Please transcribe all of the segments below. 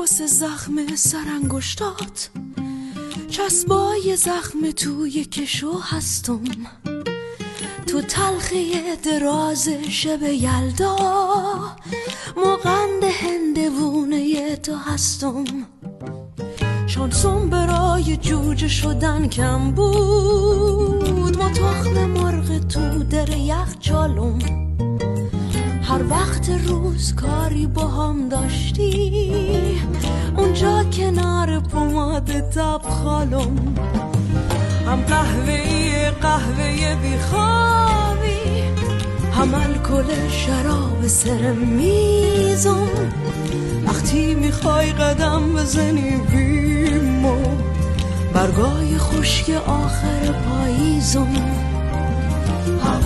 واسه زخم سرانگشتات، چسبای زخم توی کشو هستم، تو تلخی دراز شب یلدا، مغند هندوونه تو هستم. شانسم برای جوجه شدن کم بود، ما تخم مرغ تو در یخچالم. هر وقت روز کاری با هم داشتی، اونجا کنار پماد تبخالم. هم قهوه بیخوابی، هم الکل شراب سر میزم. وقتی میخوای قدم بزنی بیمو، برگای خشک آخر پاییزم. هم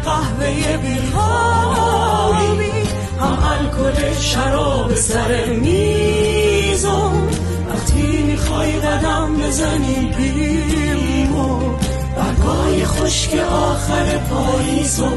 قهوه بیخوابی، هم الکل شراب سر میزم. وقتی میخوای قدم بزنی بیمو، برگای خشک آخر پاییزم.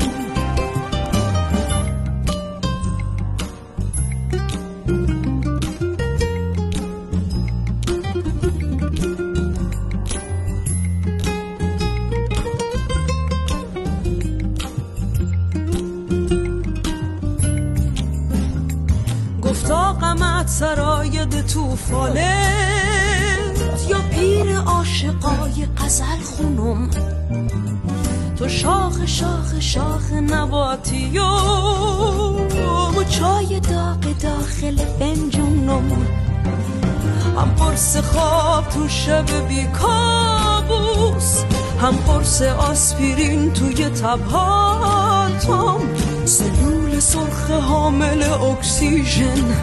گفتا غمت سراید تو فالت، یا پیر عاشقای غزل خونم. تو شاخ شاخ شاخ نباتیم، و چای داغ داخل فنجونم. هم قرص خواب تو شب بی کابوس، هم قرص آسپرین توی تبهاتم. سلول سرخ حامل اکسیژن،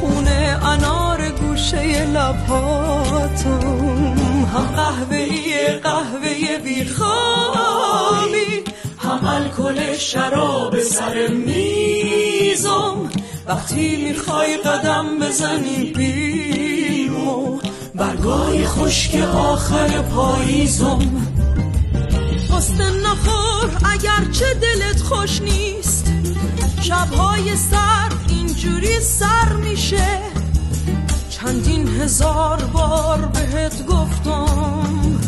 خونه انار گوشه لباتم. هم قهوه بیخوابی، هم الکل شراب سر میزم. وقتی میخوای قدم بزنی بیمو، برگای خشک آخر پاییزم. قصه نخور اگرچه دلت خوش نیست، شبهای سرد اینجوری سر میشه. چندین هزار بار بهت گفتم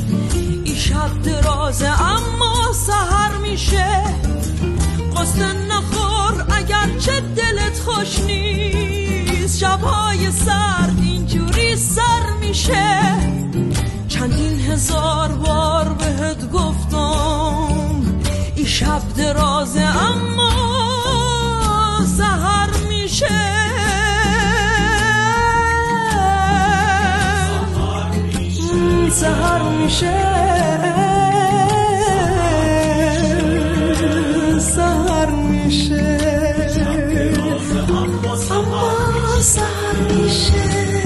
این شب درازه اما سحر میشه. قصه نخور اگرچه دلت خوش نیست، شبهای سرد اینجوری سر میشه. چندین هزار بار بهت گفتم این شب درازه اما سحر میشه. سحر میشه، سحر میشه، اما سحر میشه.